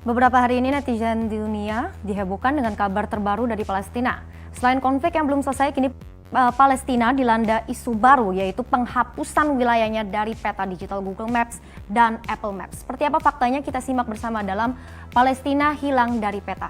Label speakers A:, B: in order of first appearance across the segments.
A: Beberapa hari ini netizen di dunia dihebohkan dengan kabar terbaru dari Palestina. Selain konflik yang belum selesai, kini Palestina dilanda isu baru, yaitu penghapusan wilayahnya dari peta digital Google Maps dan Apple Maps. Seperti apa faktanya, kita simak bersama dalam Palestina hilang dari peta.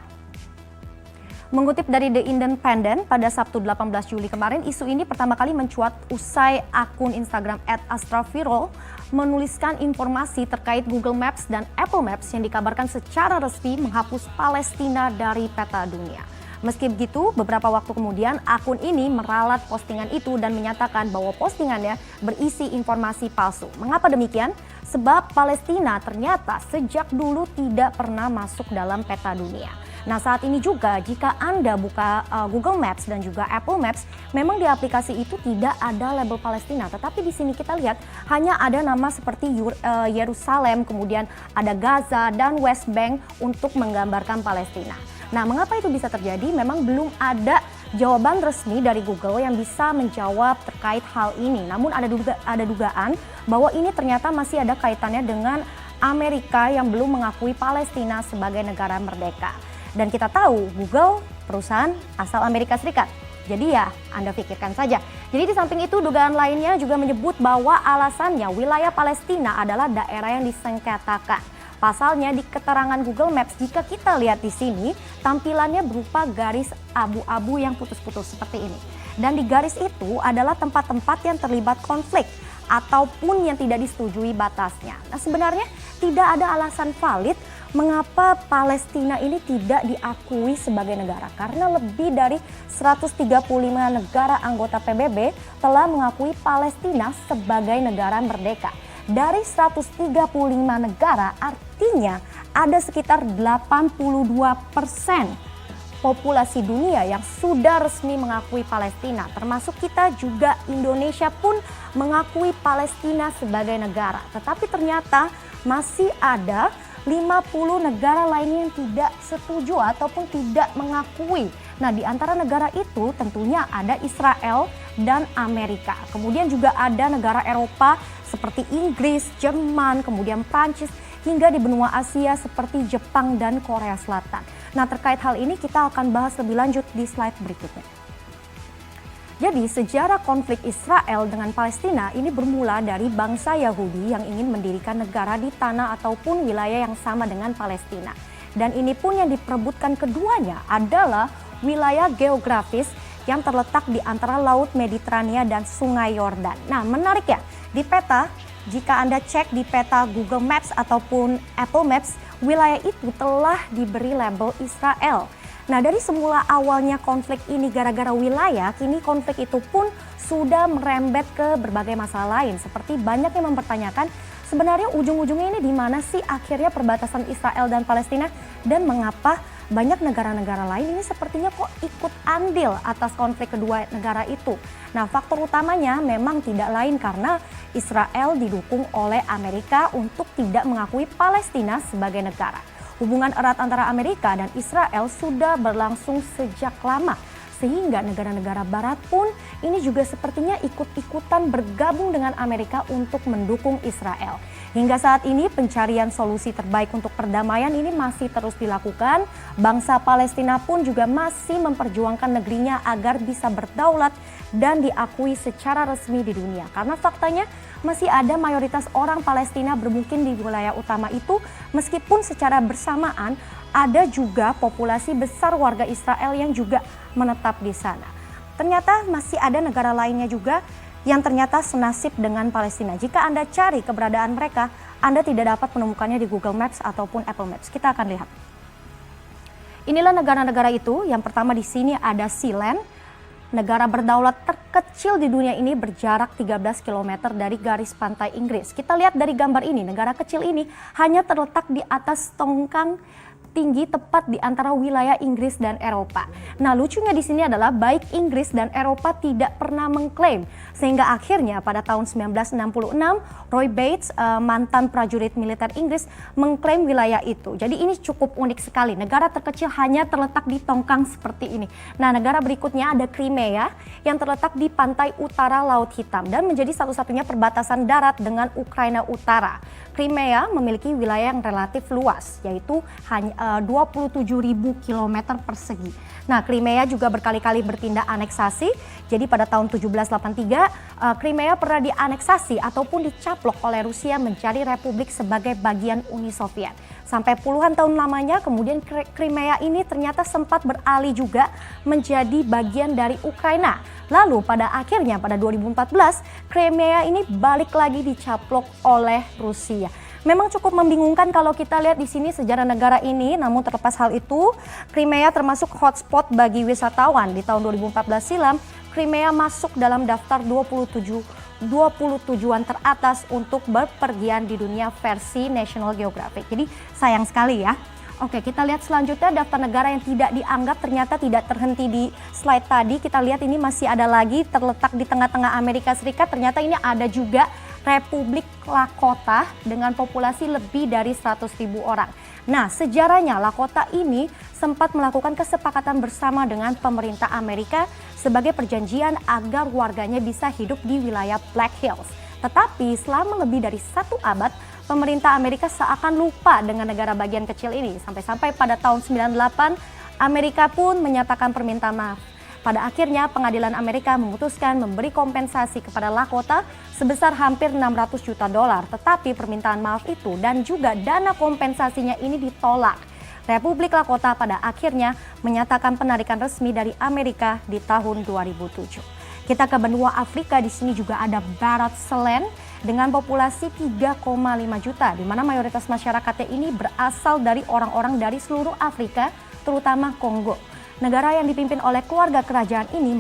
A: Mengutip dari The Independent, pada Sabtu 18 Juli kemarin, isu ini pertama kali mencuat usai akun Instagram @astrafirol menuliskan informasi terkait Google Maps dan Apple Maps yang dikabarkan secara resmi menghapus Palestina dari peta dunia. Meski begitu, beberapa waktu kemudian akun ini meralat postingan itu dan menyatakan bahwa postingannya berisi informasi palsu. Mengapa demikian? Sebab Palestina ternyata sejak dulu tidak pernah masuk dalam peta dunia. Nah, saat ini juga jika Anda buka Google Maps dan juga Apple Maps, memang di aplikasi itu tidak ada label Palestina, tetapi di sini kita lihat hanya ada nama seperti Yerusalem, kemudian ada Gaza dan West Bank untuk menggambarkan Palestina. Nah, mengapa itu bisa terjadi? Memang belum ada jawaban resmi dari Google yang bisa menjawab terkait hal ini. Namun ada dugaan bahwa ini ternyata masih ada kaitannya dengan Amerika yang belum mengakui Palestina sebagai negara merdeka. Dan kita tahu Google perusahaan asal Amerika Serikat. Jadi ya Anda pikirkan saja. Jadi di samping itu dugaan lainnya juga menyebut bahwa alasannya wilayah Palestina adalah daerah yang disengketakan. Pasalnya di keterangan Google Maps, jika kita lihat di sini tampilannya berupa garis abu-abu yang putus-putus seperti ini. Dan di garis itu adalah tempat-tempat yang terlibat konflik ataupun yang tidak disetujui batasnya. Nah, sebenarnya tidak ada alasan valid mengapa Palestina ini tidak diakui sebagai negara, karena lebih dari 135 negara anggota PBB telah mengakui Palestina sebagai negara merdeka. Dari 135 negara, artinya ada sekitar 82% populasi dunia yang sudah resmi mengakui Palestina, termasuk kita juga. Indonesia pun mengakui Palestina sebagai negara. Tetapi ternyata masih ada 50 negara lainnya yang tidak setuju ataupun tidak mengakui. Nah, di antara negara itu tentunya ada Israel dan Amerika. Kemudian juga ada negara Eropa seperti Inggris, Jerman, kemudian Prancis, hingga di benua Asia seperti Jepang dan Korea Selatan. Nah, terkait hal ini kita akan bahas lebih lanjut di slide berikutnya. Jadi sejarah konflik Israel dengan Palestina ini bermula dari bangsa Yahudi yang ingin mendirikan negara di tanah ataupun wilayah yang sama dengan Palestina. Dan ini pun yang diperebutkan keduanya adalah wilayah geografis yang terletak di antara Laut Mediterania dan Sungai Yordan. Nah, menarik ya, di peta, jika Anda cek di peta Google Maps ataupun Apple Maps, wilayah itu telah diberi label Israel. Nah, dari semula awalnya konflik ini gara-gara wilayah, kini konflik itu pun sudah merembet ke berbagai masalah lain. Seperti banyak yang mempertanyakan sebenarnya ujung-ujungnya ini di mana sih akhirnya perbatasan Israel dan Palestina, dan mengapa banyak negara-negara lain ini sepertinya kok ikut andil atas konflik kedua negara itu. Nah, faktor utamanya memang tidak lain karena Israel didukung oleh Amerika untuk tidak mengakui Palestina sebagai negara. Hubungan erat antara Amerika dan Israel sudah berlangsung sejak lama, sehingga negara-negara barat pun ini juga sepertinya ikut-ikutan bergabung dengan Amerika untuk mendukung Israel. Hingga saat ini pencarian solusi terbaik untuk perdamaian ini masih terus dilakukan. Bangsa Palestina pun juga masih memperjuangkan negerinya agar bisa berdaulat dan diakui secara resmi di dunia. Karena faktanya masih ada mayoritas orang Palestina bermukim di wilayah utama itu, meskipun secara bersamaan ada juga populasi besar warga Israel yang juga menetap di sana. Ternyata masih ada negara lainnya juga yang ternyata senasib dengan Palestina. Jika Anda cari keberadaan mereka, Anda tidak dapat menemukannya di Google Maps ataupun Apple Maps. Kita akan lihat. Inilah negara-negara itu. Yang pertama di sini ada Sealand. Negara berdaulat terkecil di dunia ini berjarak 13 km dari garis pantai Inggris. Kita lihat dari gambar ini, negara kecil ini hanya terletak di atas tongkang tinggi tepat di antara wilayah Inggris dan Eropa. Nah, lucunya di sini adalah baik Inggris dan Eropa tidak pernah mengklaim, sehingga akhirnya pada tahun 1966 Roy Bates, mantan prajurit militer Inggris, mengklaim wilayah itu. Jadi ini cukup unik sekali. Negara terkecil hanya terletak di tongkang seperti ini. Nah, negara berikutnya ada Crimea yang terletak di pantai utara Laut Hitam dan menjadi satu-satunya perbatasan darat dengan Ukraina Utara. Crimea memiliki wilayah yang relatif luas, yaitu hanya 27.000 km persegi. Nah, Crimea juga berkali-kali bertindak aneksasi. Jadi pada tahun 1783, Crimea pernah dianeksasi ataupun dicaplok oleh Rusia menjadi republik sebagai bagian Uni Soviet. Sampai puluhan tahun lamanya, kemudian Crimea ini ternyata sempat beralih juga menjadi bagian dari Ukraina. Lalu pada akhirnya pada 2014, Crimea ini balik lagi dicaplok oleh Rusia. Memang cukup membingungkan kalau kita lihat di sini sejarah negara ini, namun terlepas hal itu, Crimea termasuk hotspot bagi wisatawan. Di tahun 2014 silam, Crimea masuk dalam daftar 20 tujuan teratas untuk berpergian di dunia versi National Geographic. Jadi sayang sekali ya. Oke, kita lihat selanjutnya daftar negara yang tidak dianggap, ternyata tidak terhenti di slide tadi. Kita lihat ini masih ada lagi terletak di tengah-tengah Amerika Serikat. Ternyata ini ada juga Republik Lakota dengan populasi lebih dari 100.000 orang. Nah, sejarahnya Lakota ini sempat melakukan kesepakatan bersama dengan pemerintah Amerika sebagai perjanjian agar warganya bisa hidup di wilayah Black Hills. Tetapi selama lebih dari 1 abad, pemerintah Amerika seakan lupa dengan negara bagian kecil ini. Sampai-sampai pada tahun 98, Amerika pun menyatakan permintaan maaf. Pada akhirnya pengadilan Amerika memutuskan memberi kompensasi kepada Lakota sebesar hampir 600 juta dolar. Tetapi permintaan maaf itu dan juga dana kompensasinya ini ditolak. Republik Lakota pada akhirnya menyatakan penarikan resmi dari Amerika di tahun 2007. Kita ke benua Afrika, di sini juga ada Barat Selen dengan populasi 3,5 juta, di mana mayoritas masyarakatnya ini berasal dari orang-orang dari seluruh Afrika, terutama Kongo. Negara yang dipimpin oleh keluarga kerajaan ini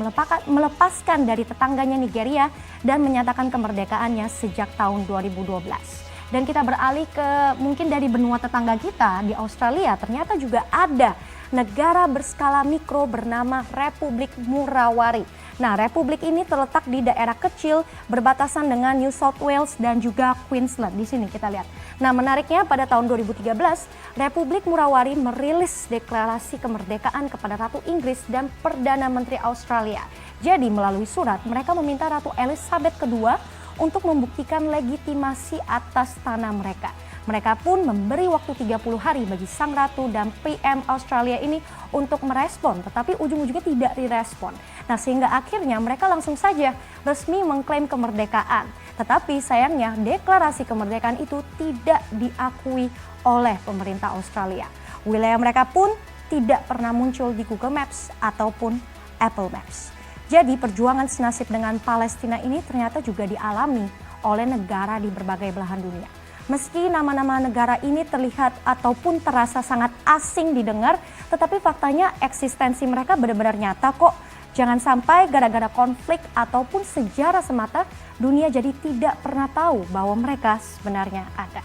A: melepaskan dari tetangganya Nigeria dan menyatakan kemerdekaannya sejak tahun 2012. Dan kita beralih ke mungkin dari benua tetangga kita di Australia, ternyata juga ada negara berskala mikro bernama Republik Murawari. Nah, republik ini terletak di daerah kecil berbatasan dengan New South Wales dan juga Queensland. Di sini kita lihat. Nah, menariknya pada tahun 2013, Republik Murawari merilis deklarasi kemerdekaan kepada Ratu Inggris dan Perdana Menteri Australia. Jadi melalui surat, mereka meminta Ratu Elizabeth II untuk membuktikan legitimasi atas tanah mereka. Mereka pun memberi waktu 30 hari bagi Sang Ratu dan PM Australia ini untuk merespon, tetapi ujung-ujungnya tidak direspon. Nah, sehingga akhirnya mereka langsung saja resmi mengklaim kemerdekaan. Tetapi sayangnya deklarasi kemerdekaan itu tidak diakui oleh pemerintah Australia. Wilayah mereka pun tidak pernah muncul di Google Maps ataupun Apple Maps. Jadi perjuangan senasib dengan Palestina ini ternyata juga dialami oleh negara di berbagai belahan dunia. Meski nama-nama negara ini terlihat ataupun terasa sangat asing didengar, tetapi faktanya eksistensi mereka benar-benar nyata kok. Jangan sampai gara-gara konflik ataupun sejarah semata, dunia jadi tidak pernah tahu bahwa mereka sebenarnya ada.